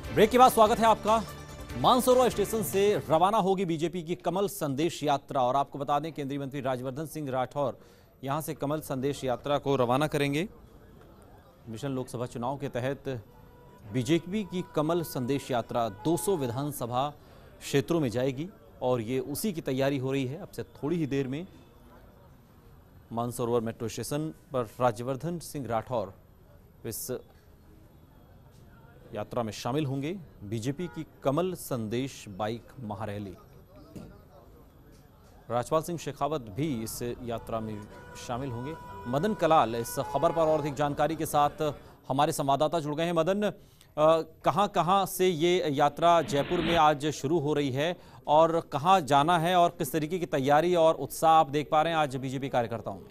Break के बाद स्वागत है आपका। मानसरोवर स्टेशन से रवाना होगी बीजेपी की कमल संदेश यात्रा। और आपको बता दें, केंद्रीय मंत्री राज्यवर्धन सिंह राठौर यहां से कमल संदेश यात्रा को रवाना करेंगे। मिशन लोकसभा चुनाव के तहत बीजेपी की कमल संदेश यात्रा 200 विधानसभा क्षेत्रों में जाएगी और ये उसी की तैयारी हो रही है। अब से थोड़ी ही देर में मानसरोवर मेट्रो स्टेशन पर राज्यवर्धन सिंह राठौर इस यात्रा में शामिल होंगे। बीजेपी की कमल संदेश बाइक महारैली, राजपाल सिंह शेखावत भी इस यात्रा में शामिल होंगे। मदन कलाल इस खबर पर और अधिक जानकारी के साथ हमारे संवाददाता जुड़ गए हैं। मदन, कहां से ये यात्रा जयपुर में आज शुरू हो रही है और कहां जाना है और किस तरीके की तैयारी और उत्साह आप देख पा रहे हैं आज बीजेपी कार्यकर्ताओं में?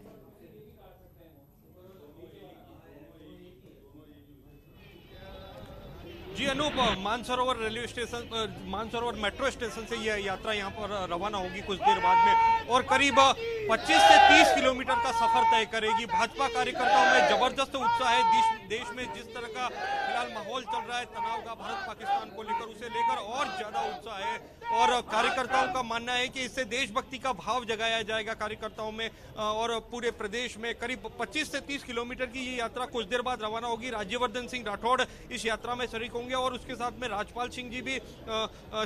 जी Anoop, Mansarovar railway station, Mansarovar metro station से यह यात्रा यहाँ पर रवाना होगी कुछ देर बाद में और करीब 25 से 30 किलोमीटर का सफर तय करेगी। भाजपा कार्यकर्ताओं में जबरदस्त उत्साह है। देश में जिस तरह का फिलहाल माहौल चल रहा है तनाव का भारत पाकिस्तान को लेकर, उसे लेकर और ज्यादा उत्साह है और कार्यकर्ताओं का मानना है कि इससे देशभक्ति का भाव जगाया जाएगा कार्यकर्ताओं में। और पूरे प्रदेश में करीब 25 से 30 किलोमीटर की ये यात्रा कुछ देर बाद रवाना होगी। राज्यवर्धन सिंह राठौड़ इस यात्रा में शरीक होंगे और उसके साथ में राजपाल सिंह जी भी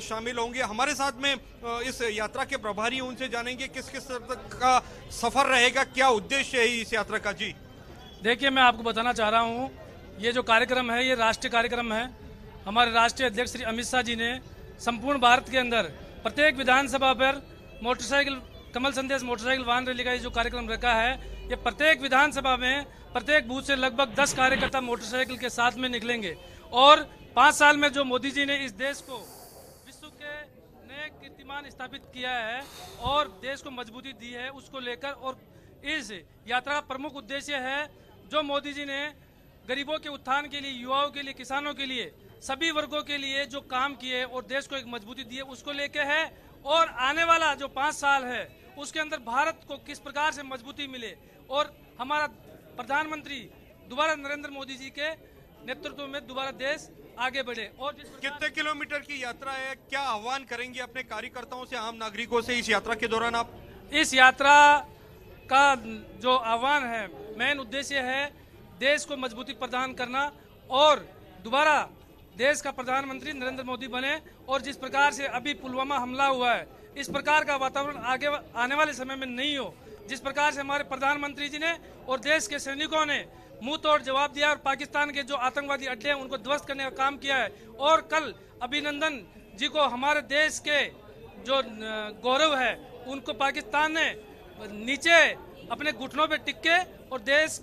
शामिल होंगे। हमारे साथ में इस यात्रा के प्रभारी, उनसे जानेंगे किस किस तरह का सफर रहेगा, क्या उद्देश्य है इस यात्रा का। जी देखिए, मैं आपको बताना चाह रहा हूँ, ये जो कार्यक्रम है ये राष्ट्रीय कार्यक्रम है। हमारे राष्ट्रीय अध्यक्ष श्री अमित शाह जी ने संपूर्ण भारत के अंदर प्रत्येक विधानसभा पर मोटरसाइकिल कमल संदेश मोटरसाइकिल वाहन रैली का ये जो कार्यक्रम रखा है, ये प्रत्येक विधानसभा में प्रत्येक बूथ से लगभग 10 कार्यकर्ता मोटरसाइकिल के साथ में निकलेंगे। और 5 साल में जो मोदी जी ने इस देश को विश्व के नए कीर्तिमान स्थापित किया है और देश को मजबूती दी है, उसको लेकर और इस यात्रा का प्रमुख उद्देश्य है जो मोदी जी ने गरीबों के उत्थान के लिए, युवाओं के लिए, किसानों के लिए, सभी वर्गों के लिए जो काम किए और देश को एक मजबूती दी है, उसको लेके है। और आने वाला जो 5 साल है उसके अंदर भारत को किस प्रकार से मजबूती मिले और हमारा प्रधानमंत्री दोबारा नरेंद्र मोदी जी के नेतृत्व में दोबारा देश आगे बढ़े। और कितने किलोमीटर की यात्रा है, क्या आह्वान करेंगे अपने कार्यकर्ताओं से, आम नागरिकों से इस यात्रा के दौरान आप? इस यात्रा का जो आह्वान है, मेन उद्देश्य है देश को मजबूती प्रदान करना और दोबारा देश का प्रधानमंत्री नरेंद्र मोदी बने। और जिस प्रकार से अभी पुलवामा हमला हुआ है, इस प्रकार का वातावरण आगे आने वाले समय में नहीं हो। जिस प्रकार से हमारे प्रधानमंत्री जी ने और देश के सैनिकों ने मुंह तोड़ जवाब दिया और पाकिस्तान के जो आतंकवादी अड्डे हैं उनको ध्वस्त करने का काम किया है। और कल अभिनंदन जी को, हमारे देश के जो गौरव है, उनको पाकिस्तान ने नीचे अपने घुटनों पे टिक के और देश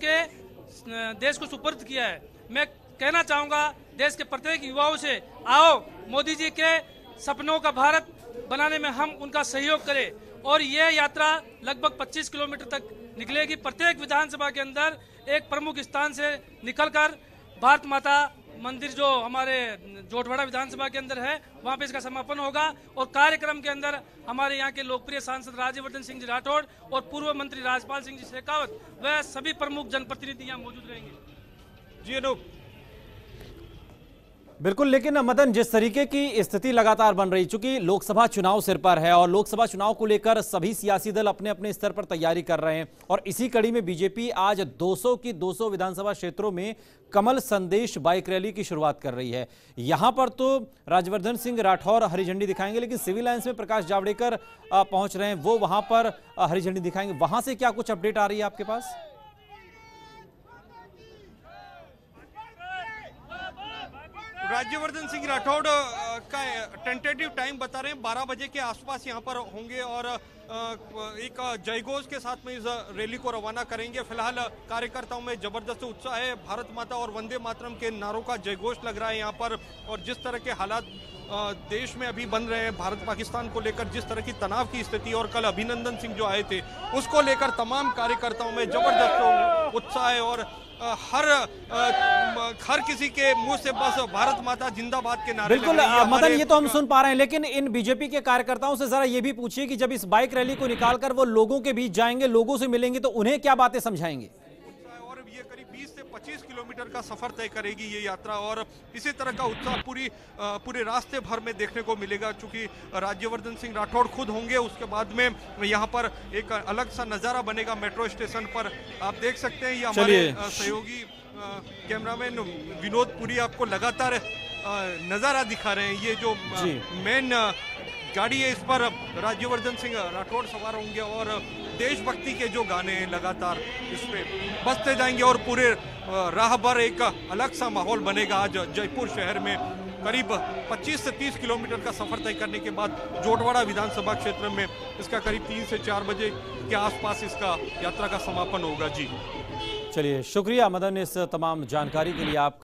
को सुपुर्द किया है। मैं कहना चाहूंगा देश के प्रत्येक युवाओं से, आओ मोदी जी के सपनों का भारत बनाने में हम उनका सहयोग करें। और ये यात्रा लगभग 25 किलोमीटर तक निकलेगी। प्रत्येक विधानसभा के अंदर एक प्रमुख स्थान से निकलकर भारत माता मंदिर जो हमारे जोटवाड़ा विधानसभा के अंदर है, वहां पे इसका समापन होगा। और कार्यक्रम के अंदर हमारे यहाँ के लोकप्रिय सांसद राज्यवर्धन सिंह जी राठौड़ और पूर्व मंत्री राजपाल सिंह जी शेखावत, वह सभी प्रमुख जनप्रतिनिधि यहाँ मौजूद रहेंगे। जी अनूप, बिल्कुल। लेकिन मदन, जिस तरीके की स्थिति लगातार बन रही, चूंकि लोकसभा चुनाव सिर पर है और लोकसभा चुनाव को लेकर सभी सियासी दल अपने अपने स्तर पर तैयारी कर रहे हैं और इसी कड़ी में बीजेपी आज 200 की 200 विधानसभा क्षेत्रों में कमल संदेश बाइक रैली की शुरुआत कर रही है। यहां पर तो राज्यवर्धन सिंह राठौर हरी झंडी दिखाएंगे, लेकिन सिविल लाइंस में प्रकाश जावड़ेकर पहुंच रहे हैं, वो वहां पर हरी झंडी दिखाएंगे। वहां से क्या कुछ अपडेट आ रही है आपके पास? राज्यवर्धन सिंह राठौड़ का टेंटेटिव टाइम बता रहे हैं 12 बजे के आसपास यहाँ पर होंगे और एक जयघोष के साथ में इस रैली को रवाना करेंगे। फिलहाल कार्यकर्ताओं में जबरदस्त उत्साह है। भारत माता और वंदे मातरम के नारों का जयघोष लग रहा है यहाँ पर। और जिस तरह के हालात देश में अभी बन रहे हैं भारत पाकिस्तान को लेकर, जिस तरह की तनाव की स्थिति और कल अभिनंदन सिंह जो आए थे उसको लेकर तमाम कार्यकर्ताओं में जबरदस्त उत्साह है और हर किसी के मुंह से बस भारत माता जिंदाबाद के नारे। बिल्कुल मदन, ये तो हम सुन पा रहे हैं, लेकिन इन बीजेपी के कार्यकर्ताओं से जरा ये भी पूछिए कि जब इस बाइक रैली को निकालकर वो लोगों के बीच जाएंगे, लोगों से मिलेंगे, तो उन्हें क्या बातें समझाएंगे? और ये करीब 20 से 25 किलो किलोमीटर का सफर तय करेगी ये यात्रा। और इसी तरह का उत्साह पूरे रास्ते भर में देखने को मिलेगा, क्योंकि राज्यवर्धन सिंह राठौड़ खुद होंगे। उसके बाद में यहाँ पर एक अलग सा नज़ारा बनेगा मेट्रो स्टेशन पर। आप देख सकते हैं ये हमारे सहयोगी कैमरामैन विनोद पुरी आपको लगातार नज़ारा दिखा रहे हैं। ये जो मेन गाड़ी है, इस पर राज्यवर्धन सिंह राठौड़ सवार होंगे और देशभक्ति के जो गाने हैं लगातार इस पे बजते जाएंगे और पूरे राह भर एक अलग सा माहौल बनेगा। आज जयपुर शहर में करीब 25 से 30 किलोमीटर का सफर तय करने के बाद जोटवाड़ा विधानसभा क्षेत्र में इसका करीब 3 से 4 बजे के आसपास इसका यात्रा का समापन होगा। जी चलिए, शुक्रिया मदन इस तमाम जानकारी के लिए। आप